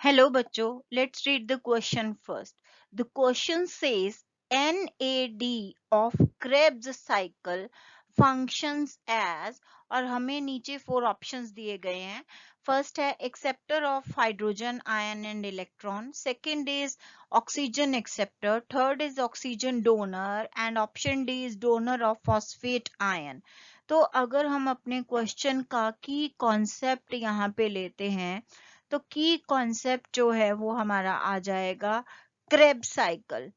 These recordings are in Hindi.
Hello बच्चों, let's read the question first. The question says NAD of Krebs cycle functions as और हमें नीचे 4 options दिए गए हैं. First है acceptor of hydrogen ion and electron. Second is oxygen acceptor. Third is oxygen donor and option D is donor of phosphate ion. तो अगर हम अपने क्वेश्चन का की कॉन्सेप्ट यहाँ पे लेते हैं तो की कॉन्सेप्ट जो है वो हमारा आ जाएगा क्रेब्स साइकिल.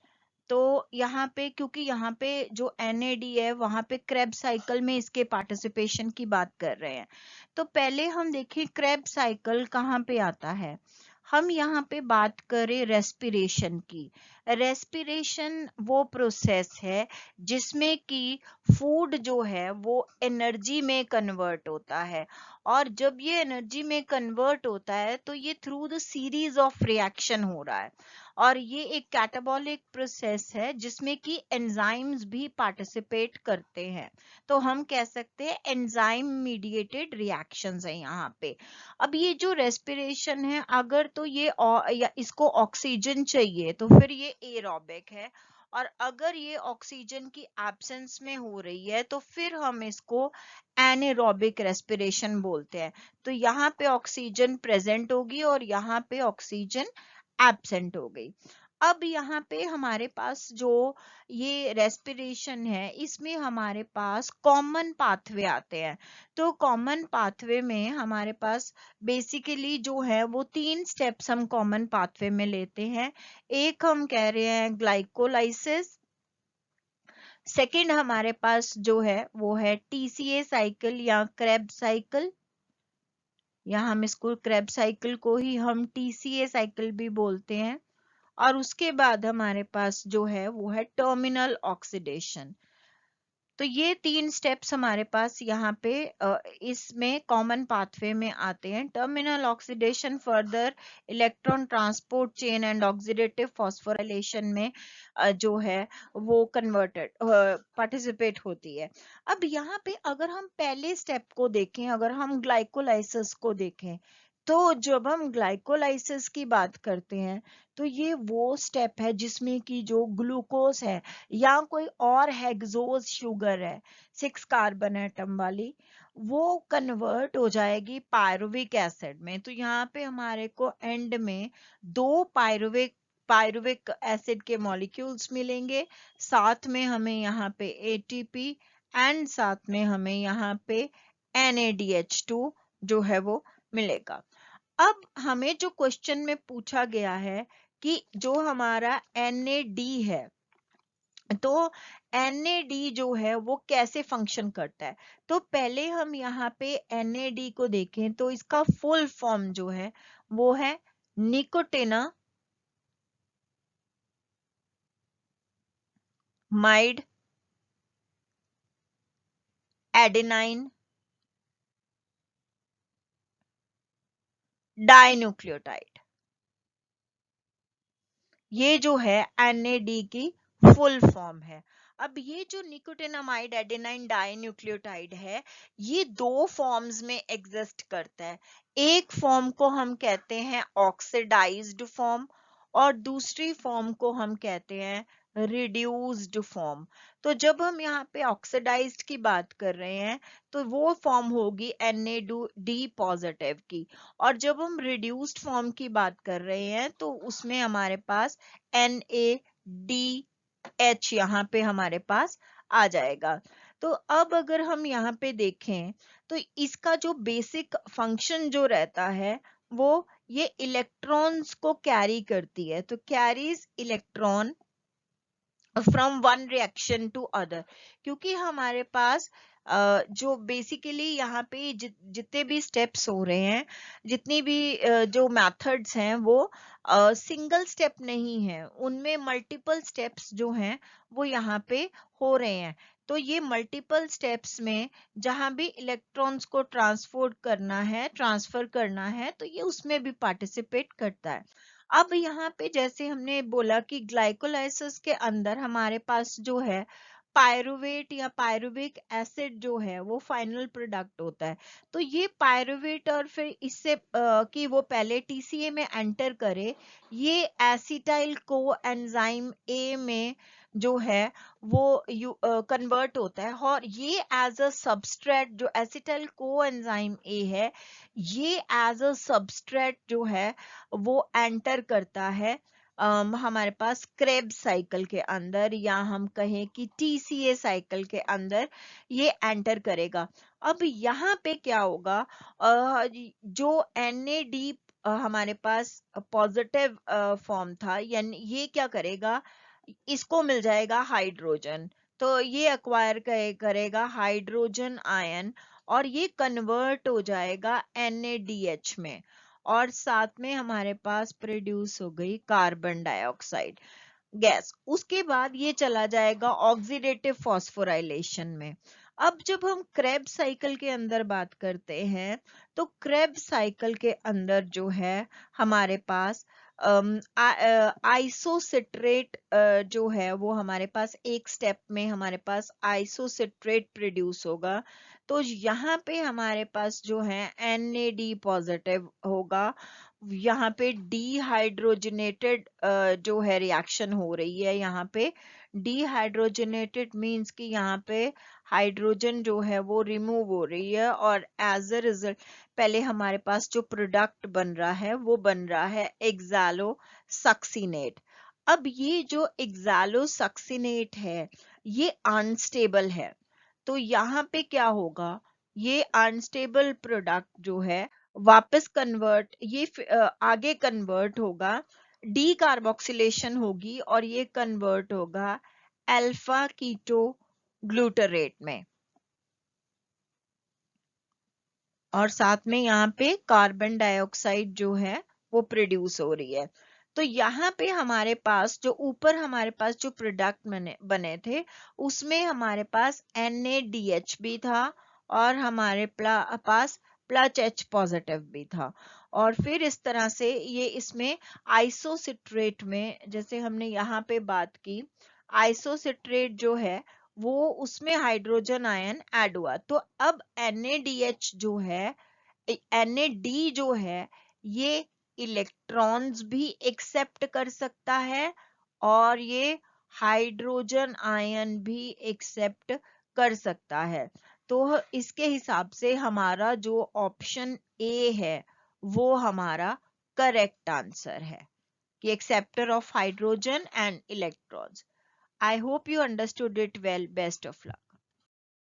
तो यहाँ पे क्योंकि यहाँ पे जो NAD है वहां पे क्रेब्स साइकिल में इसके पार्टिसिपेशन की बात कर रहे हैं. तो पहले हम देखें क्रेब्स साइकिल कहाँ पे आता है. हम यहाँ पे बात करें रेस्पिरेशन की. रेस्पिरेशन वो प्रोसेस है जिसमें कि फूड जो है वो एनर्जी में कन्वर्ट होता है और जब ये एनर्जी में कन्वर्ट होता है तो ये through the series of reaction हो रहा है और ये एक कैटाबॉलिक प्रोसेस है जिसमें कि एंजाइम्स भी पार्टिसिपेट करते हैं. तो हम कह सकते हैं एंजाइम मीडिएटेड रिएक्शंस है यहाँ पे. अब ये जो रेस्पिरेशन है अगर तो ये या इसको ऑक्सीजन चाहिए तो फिर ये एरोबिक है और अगर ये ऑक्सीजन की एब्सेंस में हो रही है तो फिर हम इसको एनारोबिक रेस्पिरेशन बोलते हैं. तो यहाँ पे ऑक्सीजन प्रेजेंट होगी और यहाँ पे ऑक्सीजन एब्सेंट हो गई. अब यहाँ पे हमारे पास जो ये रेस्पिरेशन है इसमें हमारे पास कॉमन पाथवे आते हैं. तो कॉमन पाथवे में हमारे पास बेसिकली जो है वो 3 स्टेप्स हम कॉमन पाथवे में लेते हैं. एक हम कह रहे हैं ग्लाइकोलाइसिस. सेकंड हमारे पास जो है वो है TCA साइकिल या क्रेब्स साइकिल. यहाँ हम इसको क्रेब्स साइकिल को ही हम TCA साइकिल भी बोलते हैं. और उसके बाद हमारे पास जो है वो है टर्मिनल ऑक्सीडेशन. तो ये 3 स्टेप्स हमारे पास यहाँ पे इसमें कॉमन पाथवे में आते हैं. Terminal oxidation further electron transport chain and oxidative phosphorylation में जो है वो कन्वर्टेड पार्टिसिपेट होती है. अब यहाँ पे अगर हम पहले स्टेप को देखें, अगर हम ग्लाइकोलाइसिस को देखें तो जब हम ग्लाइकोलाइसिस की बात करते हैं तो ये वो स्टेप है जिसमें कि जो ग्लूकोज है या कोई और हेक्सोज शुगर है 6 कार्बन एटम वाली वो कन्वर्ट हो जाएगी पायरुविक एसिड में. तो यहाँ पे हमारे को एंड में 2 पायरुविक एसिड के मॉलिक्यूल्स मिलेंगे. साथ में हमें यहाँ पे ATP एंड साथ में हमें यहाँ पे NADH2 जो है वो मिलेगा. अब हमें जो क्वेश्चन में पूछा गया है कि जो हमारा NAD है तो NAD जो है वो कैसे फंक्शन करता है. तो पहले हम यहाँ पे NAD को देखें तो इसका फुल फॉर्म जो है वो है निकोटिना माइड एडेनाइन डाइन्यूक्लियोटाइड. ये जो है NAD की फुल फॉर्म है. अब ये जो निकोटिनामाइड एडेनाइन डाइन्यूक्लियोटाइड है ये 2 फॉर्म्स में एग्जिस्ट करता है. एक फॉर्म को हम कहते हैं ऑक्सीडाइज्ड फॉर्म और दूसरी फॉर्म को हम कहते हैं रिड्यूस्ड फॉर्म. तो जब हम यहाँ पे ऑक्सीडाइज्ड की बात कर रहे हैं तो वो फॉर्म होगी NAD पॉजिटिव की और जब हम रिड्यूस्ड फॉर्म की बात कर रहे हैं तो उसमें हमारे पास NADH यहाँ पे हमारे पास आ जाएगा. तो अब अगर हम यहाँ पे देखें तो इसका जो बेसिक फंक्शन जो रहता है वो ये इलेक्ट्रॉन्स को कैरी करती है. तो carries electron from one reaction to other. क्योंकि हमारे पास जो बेसिकली यहाँ पे जितने भी स्टेप्स हो रहे हैं जितनी भी जो मेथड्स हैं वो सिंगल स्टेप नहीं है, उनमें मल्टीपल स्टेप्स जो हैं वो यहाँ पे हो रहे हैं. तो ये मल्टीपल स्टेप्स में जहां भी इलेक्ट्रॉन्स को ट्रांसफर करना है तो ये उसमें भी पार्टिसिपेट करता है. अब यहाँ पे जैसे हमने बोला कि ग्लाइकोलाइसिस के अंदर हमारे पास जो है पायरुवेट या पायरुविक एसिड जो है वो फाइनल प्रोडक्ट होता है। तो ये पायरुवेट और फिर इससे कि वो पहले टीसीए में एंटर करे, ये एसिटाइल को एंजाइम ए में जो है वो कन्वर्ट होता है, और ये एज अ सबस्ट्रेट, जो एसिटाइल को एंजाइम ए है, ये एज अ सबस्ट्रेट जो है वो एंटर करता है हमारे पास क्रेब्स साइकिल के अंदर, या हम कहें कि टीसीए साइकिल के अंदर ये एंटर करेगा। अब यहाँ पे क्या होगा, जो NAD हमारे पास पॉजिटिव फॉर्म था, यानी ये क्या करेगा, इसको मिल जाएगा हाइड्रोजन, तो ये अक्वायर करेगा हाइड्रोजन आयन, और ये कन्वर्ट हो जाएगा NADH में, और साथ में हमारे पास प्रोड्यूस हो गई कार्बन डाइऑक्साइड गैस। उसके बाद ये चला जाएगा ऑक्सीडेटिव फॉस्फोराइलेशन में। अब जब हम क्रेब साइकिल के अंदर बात करते हैं, तो क्रेब साइकिल के अंदर जो है हमारे पास आइसोसिट्रेट जो है वो हमारे पास एक स्टेप में हमारे पास आइसोसिट्रेट प्रोड्यूस होगा। तो यहाँ पे हमारे पास जो है NAD पॉजिटिव होगा, यहाँ पे डिहाइड्रोजनेटेड जो है रिएक्शन हो रही है। यहाँ पे डिहाइड्रोजनेटेड मींस कि यहाँ पे हाइड्रोजन जो है वो रिमूव हो रही है, और एज अ रिजल्ट पहले हमारे पास जो प्रोडक्ट बन रहा है वो बन रहा है एक्सालो सक्सिनेट। अब ये जो एक्सालो सक्सिनेट है ये अनस्टेबल है, तो यहाँ पे क्या होगा, ये अनस्टेबल प्रोडक्ट जो है वापस कन्वर्ट, ये आगे कन्वर्ट होगा, डी कार्बोक्सिलेशन होगी, और ये कन्वर्ट होगा अल्फा कीटो ग्लूटरेट में, और साथ में यहाँ पे कार्बन डाइऑक्साइड जो है वो प्रोड्यूस हो रही है। तो यहाँ पे हमारे पास जो ऊपर हमारे पास जो प्रोडक्ट बने थे उसमें हमारे पास NADH भी था, और हमारे पास प्लस H पॉजिटिव भी था, और फिर इस तरह से ये इसमें आइसोसिट्रेट में, जैसे हमने यहाँ पे बात की, आइसोसिट्रेट जो है वो उसमें हाइड्रोजन आयन ऐड हुआ, तो अब NADH जो है, NAD जो है, ये इलेक्ट्रॉन्स भी एक्सेप्ट कर सकता है, और ये हाइड्रोजन आयन भी एक्सेप्ट कर सकता है। तो इसके हिसाब से हमारा जो ऑप्शन ए है वो हमारा करेक्ट आंसर है, कि acceptor of hydrogen and electrons. I hope you understood it well. Best of luck.